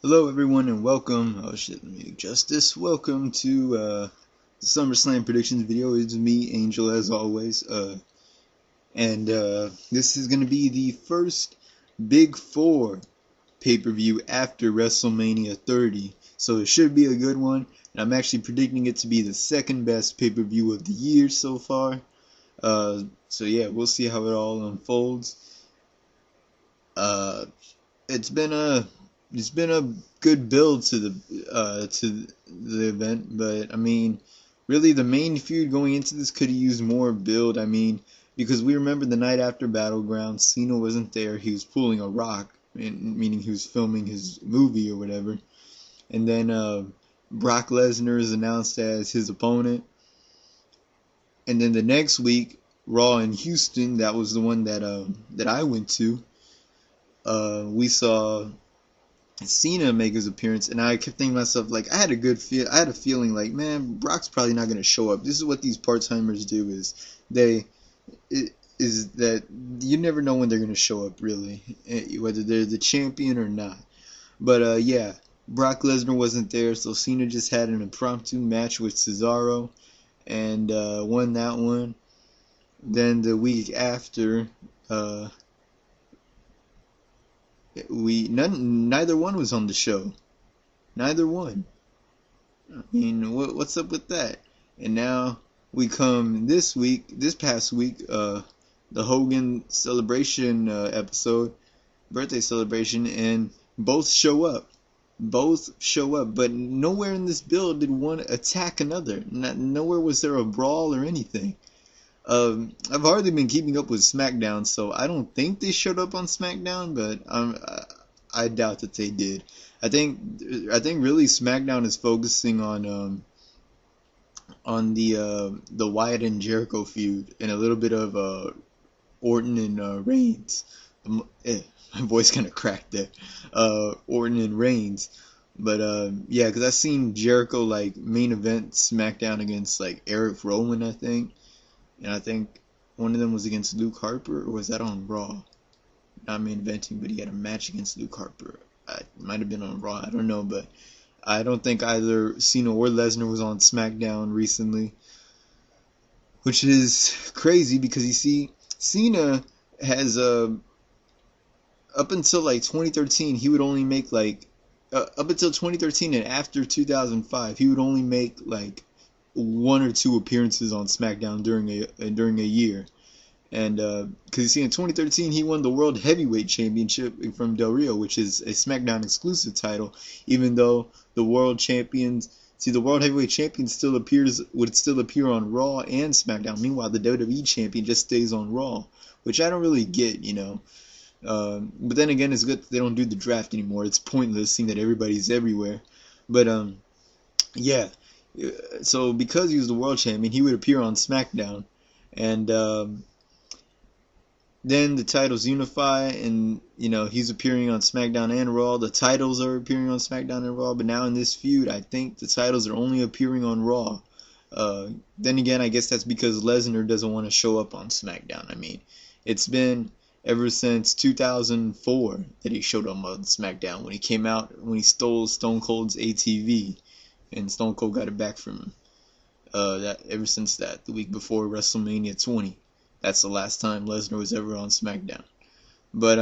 Hello everyone and welcome, oh shit, let me adjust this, welcome to the SummerSlam predictions video. It's me, Angel, as always, and this is going to be the first Big Four pay-per-view after WrestleMania 30, so it should be a good one, and I'm actually predicting it to be the second best pay-per-view of the year so far. So yeah, we'll see how it all unfolds. Uh, it's been a good build to the event, but I mean, really the main feud going into this could have used more build. I mean, because we remember the night after Battleground, Cena wasn't there. He was pulling a rock, meaning he was filming his movie or whatever. And then Brock Lesnar is announced as his opponent. And then the next week, Raw in Houston, that was the one that I went to. We saw Cena make his appearance, and I kept thinking to myself, like, I had a feeling like, man, Brock's probably not gonna show up. This is what these part-timers do, is that you never know when they're gonna show up, really, whether they're the champion or not. But yeah, Brock Lesnar wasn't there, so Cena just had an impromptu match with Cesaro and won that one. Then the week after, neither one was on the show. Neither one. I mean, what's up with that? And now we come this past week, the Hogan celebration episode, birthday celebration, and both show up. But nowhere in this build did one attack another. Nowhere was there a brawl or anything. I've hardly been keeping up with SmackDown, so I don't think they showed up on SmackDown, but I doubt that they did. I think really SmackDown is focusing on the Wyatt and Jericho feud and a little bit of Orton and Reigns. My voice kind of cracked there. Orton and Reigns. But yeah, because I've seen Jericho like main event SmackDown against like Eric Rowan, I think. And I think one of them was against Luke Harper, or was that on Raw? Not main eventing, but he had a match against Luke Harper. It might have been on Raw, I don't know, but I don't think either Cena or Lesnar was on SmackDown recently. Which is crazy because you see, Cena has, up until like 2013, he would only make like, up until 2013 and after 2005, he would only make like one or two appearances on SmackDown during a year, and because you see, in 2013 he won the World Heavyweight Championship from Del Rio, which is a SmackDown exclusive title. Even though the World Heavyweight Champion would still appear on Raw and SmackDown. Meanwhile, the WWE Champion just stays on Raw, which I don't really get, you know. But then again, it's good that they don't do the draft anymore. It's pointless seeing that everybody's everywhere. But yeah. So because he was the world champion, he would appear on SmackDown, and then the titles unify, and you know he's appearing on SmackDown and Raw. The titles are appearing on SmackDown and Raw, but now in this feud, I think the titles are only appearing on Raw. Then again, I guess that's because Lesnar doesn't want to show up on SmackDown. I mean, it's been ever since 2004 that he showed up on SmackDown when he stole Stone Cold's ATV. And Stone Cold got it back from him. Ever since that, the week before WrestleMania 20, that's the last time Lesnar was ever on SmackDown. But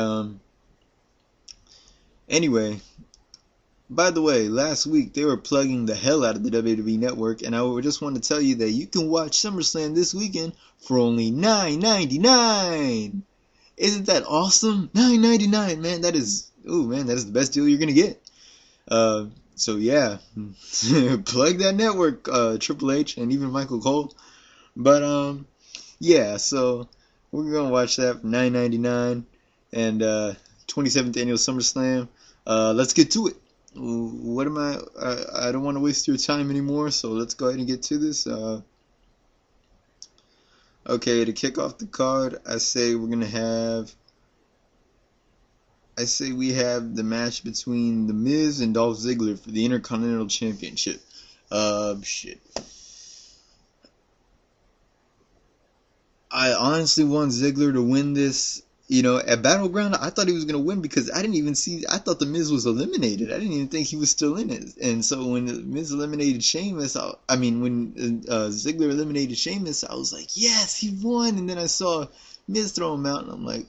anyway, by the way, last week they were plugging the hell out of the WWE Network, and I just want to tell you that you can watch SummerSlam this weekend for only $9.99. Isn't that awesome? $9.99, man. That is the best deal you're gonna get. So yeah, plug that network, Triple H and even Michael Cole. But yeah, so we're gonna watch that for $9.99 and 27th annual SummerSlam. Let's get to it. I don't want to waste your time anymore, so let's go ahead and get to this. Okay, to kick off the card, I say we have the match between The Miz and Dolph Ziggler for the Intercontinental Championship. Shit. I honestly want Ziggler to win this. You know, at Battleground, I thought he was gonna win because I didn't even see. I thought the Miz was eliminated. I didn't even think he was still in it. And so when the Miz eliminated Sheamus, I mean when Ziggler eliminated Sheamus, I was like, yes, he won. And then I saw Miz throw him out, and I'm like,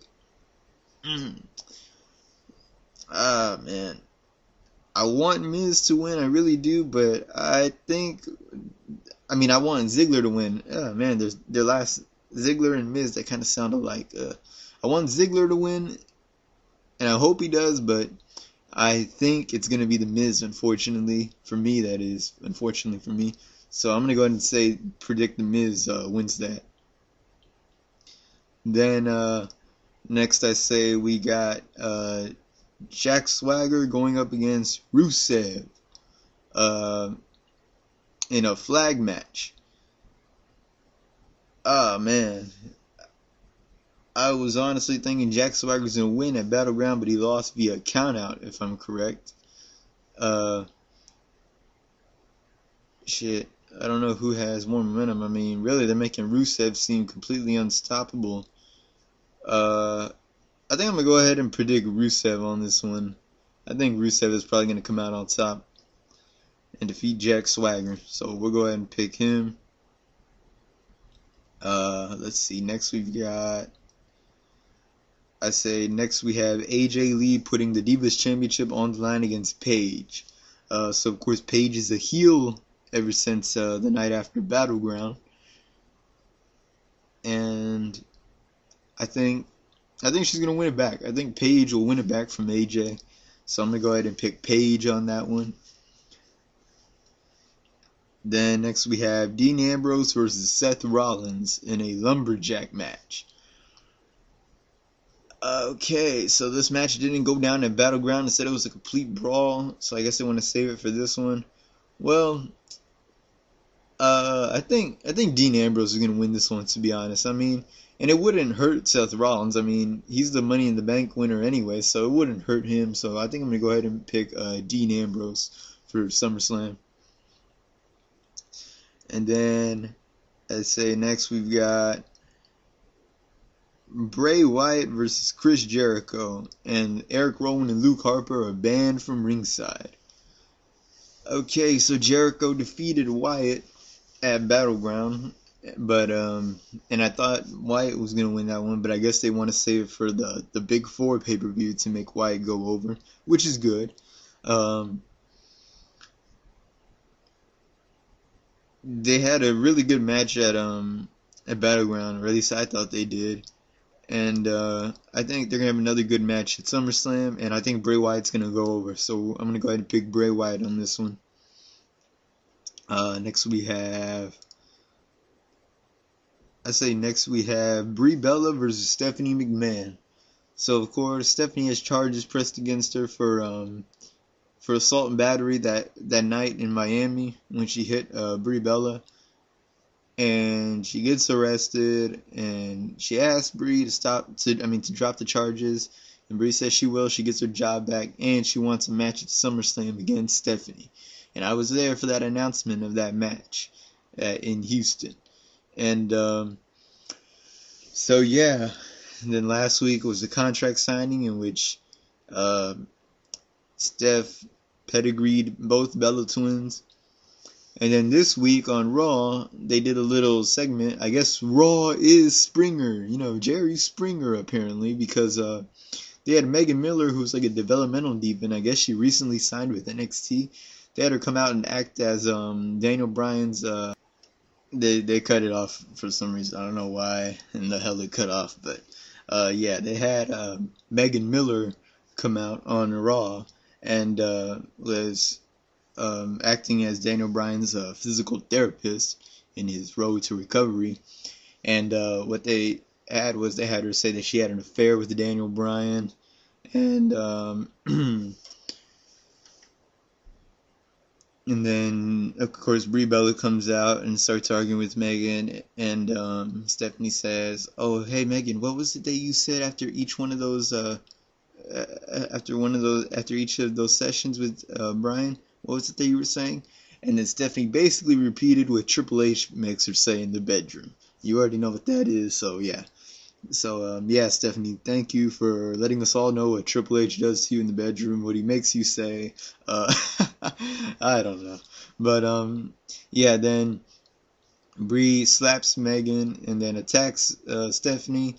ah man, I want Miz to win, I really do, but I think, I mean, I want Ziggler to win. Oh man, their last Ziggler and Miz, that kind of sound alike. I want Ziggler to win, and I hope he does, but I think it's going to be The Miz, unfortunately. For me, that is. Unfortunately for me. So I'm going to go ahead and say, predict The Miz wins that. Then, next I say we got Jack Swagger going up against Rusev in a flag match. Oh, man. I was honestly thinking Jack Swagger was going to win at Battleground, but he lost via countout, if I'm correct. Shit. I don't know who has more momentum. I mean, really, they're making Rusev seem completely unstoppable. I think I'm going to go ahead and predict Rusev on this one. I think Rusev is probably going to come out on top and defeat Jack Swagger. So we'll go ahead and pick him. Let's see. Next we've got... next we have AJ Lee putting the Divas Championship on the line against Paige. So of course Paige is a heel ever since the night after Battleground, and I think she's gonna win it back. I think Paige will win it back from AJ. So I'm gonna go ahead and pick Paige on that one. Then next we have Dean Ambrose versus Seth Rollins in a lumberjack match. Okay, so this match didn't go down at Battleground. Instead, it was a complete brawl. So I guess they want to save it for this one. Well, I think Dean Ambrose is gonna win this one, to be honest. I mean, and it wouldn't hurt Seth Rollins. I mean, he's the Money in the Bank winner anyway, so it wouldn't hurt him. So I think I'm gonna go ahead and pick Dean Ambrose for SummerSlam. And then, next we've got Bray Wyatt versus Chris Jericho, and Eric Rowan and Luke Harper are banned from ringside. Okay, so Jericho defeated Wyatt at Battleground, but and I thought Wyatt was gonna win that one, but I guess they want to save it for the Big Four pay-per-view to make Wyatt go over, which is good. They had a really good match at Battleground, or at least I thought they did. And I think they're going to have another good match at SummerSlam, and I think Bray Wyatt's going to go over. So I'm going to go ahead and pick Bray Wyatt on this one. Next we have Brie Bella versus Stephanie McMahon. So of course Stephanie has charges pressed against her for assault and battery that night in Miami when she hit Brie Bella. And she gets arrested, and she asks Brie to drop the charges, and Brie says she will. She gets her job back, and she wants a match at SummerSlam against Stephanie. And I was there for that announcement of that match in Houston. And so yeah, and then last week was the contract signing in which Steph pedigreed both Bella twins. And then this week on Raw, they did a little segment. I guess Raw is Springer, Jerry Springer apparently, because they had Megan Miller, who's like a developmental diva, and I guess she recently signed with NXT. They had her come out and act as Daniel Bryan's. They cut it off for some reason. I don't know why in the hell it cut off, but yeah, they had Megan Miller come out on Raw and was acting as Daniel Bryan's physical therapist in his road to recovery. And what they had was they had her say that she had an affair with Daniel Bryan. And and then, of course, Brie Bella comes out and starts arguing with Megan. And Stephanie says, "Oh, hey, Megan, what was it that you said after each one of those, after each of those sessions with Bryan? What was it that you were saying?" And then Stephanie basically repeated what Triple H makes her say in the bedroom. You already know what that is, so yeah. So yeah, Stephanie, thank you for letting us all know what Triple H does to you in the bedroom, what he makes you say. Uh, I don't know, but yeah. Then Bree slaps Megan and then attacks Stephanie,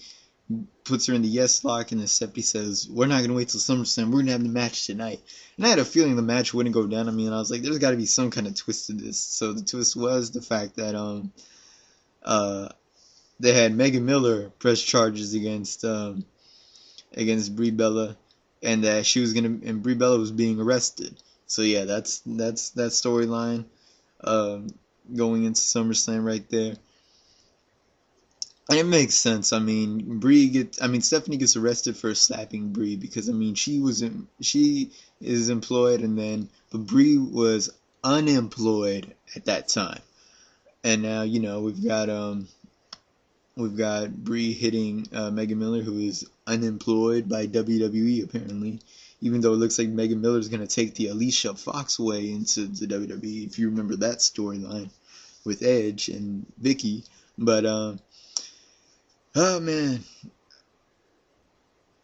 puts her in the yes lock, and then Stephanie says, "We're not gonna wait till SummerSlam. We're gonna have the match tonight." And I had a feeling the match wouldn't go down. I mean, I was like, "There's got to be some kind of twist to this." So the twist was the fact that uh they had Megan Miller press charges against Brie Bella, and that she was gonna and Brie Bella was being arrested. So yeah, that's that storyline um, going into SummerSlam right there. And it makes sense. I mean Stephanie gets arrested for slapping Brie because I mean she is employed and then but Brie was unemployed at that time. And now, we've got Brie hitting Megan Miller, who is unemployed by WWE apparently, even though it looks like Megan Miller is going to take the Alicia Fox way into the WWE, if you remember that storyline with Edge and Vicky. But, oh man,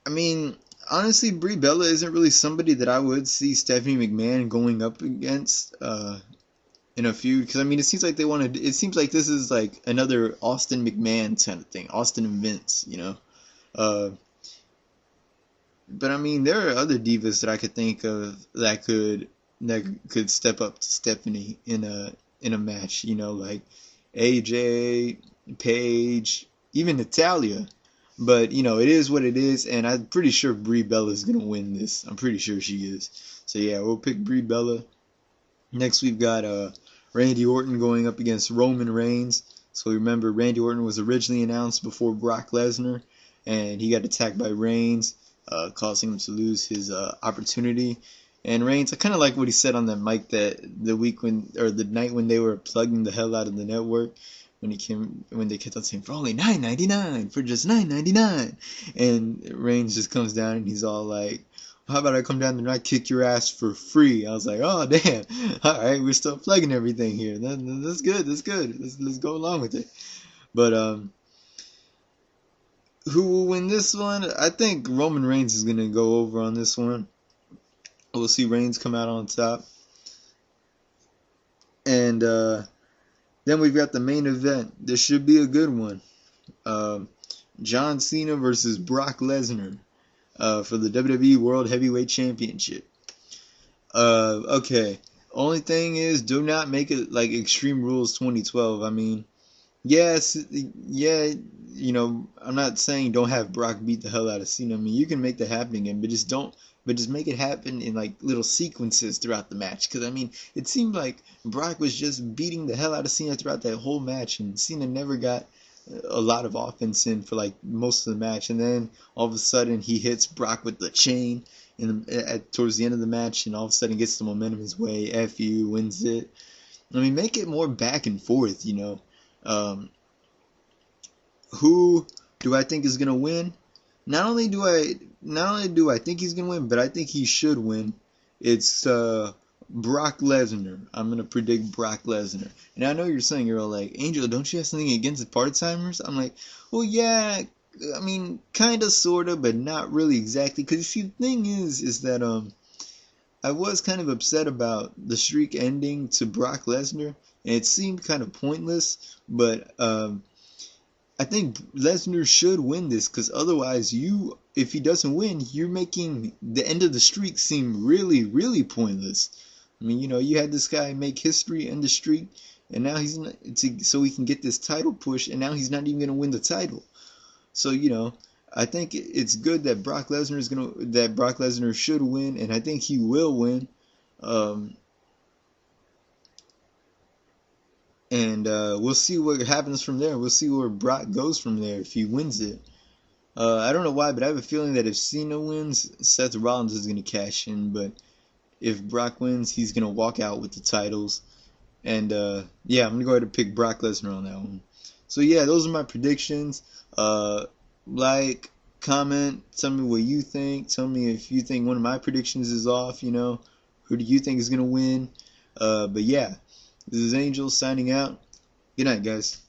I mean, honestly, Brie Bella isn't really somebody that I would see Stephanie McMahon going up against. In a feud because I mean it seems like they wanted it seems like this is like another Austin McMahon kind of thing, Austin and Vince. uh but I mean there are other divas that I could think of that could step up to Stephanie in a match, like AJ, Paige, even Natalia. But it is what it is, and I'm pretty sure Brie Bella is gonna win this. I'm pretty sure she is. So yeah, we'll pick Brie Bella. Next, we've got Randy Orton going up against Roman Reigns. So remember, Randy Orton was originally announced before Brock Lesnar, and he got attacked by Reigns, causing him to lose his opportunity. And Reigns, I kind of like what he said on that mic that the night when they were plugging the hell out of the network. When they kept on saying for only $9.99, for just $9.99, and Reigns just comes down and he's all like, how about I come down there and I kick your ass for free? I was like, oh damn, all right, we're still plugging everything here. That's good. That's good. Let's go along with it. But who will win this one? I think Roman Reigns is gonna go over on this one. We'll see Reigns come out on top, and then we've got the main event. This should be a good one. John Cena versus Brock Lesnar. For the WWE World Heavyweight Championship. Okay. Only thing is, do not make it like Extreme Rules 2012. I mean, yes, yeah, I'm not saying don't have Brock beat the hell out of Cena. I mean, you can make that happen again, but just make it happen in like little sequences throughout the match. Because I mean, it seemed like Brock was just beating the hell out of Cena throughout that whole match, and Cena never got a lot of offense in for like most of the match, and then all of a sudden he hits Brock with the chain towards the end of the match, and all of a sudden gets the momentum his way. F you, wins it. I mean, make it more back and forth. Who do I think is gonna win? Not only do I think he's gonna win, but I think he should win. It's Brock Lesnar. I'm gonna predict Brock Lesnar. And I know you're saying, you're all like, Angel, don't you have something against the part-timers? I'm like, well, yeah. I mean, kinda, sorta, but not really exactly. Because you see, the thing is that I was kind of upset about the streak ending to Brock Lesnar, and it seemed kind of pointless. But I think Lesnar should win this, because otherwise, if he doesn't win, you're making the end of the streak seem really, really pointless. I mean, you had this guy make history, end the streak, and now he's not, so he can get this title push, and now he's not even gonna win the title. So I think it's good that Brock Lesnar should win, and I think he will win. Um, and we'll see what happens from there. We'll see where Brock goes from there if he wins it. I don't know why, but I have a feeling that if Cena wins, Seth Rollins is gonna cash in, but if Brock wins, he's gonna walk out with the titles. And yeah, I'm gonna go ahead and pick Brock Lesnar on that one. So yeah, those are my predictions. Like, comment, tell me what you think. Tell me if you think one of my predictions is off. Who do you think is gonna win? But yeah, this is Angel signing out. Good night, guys.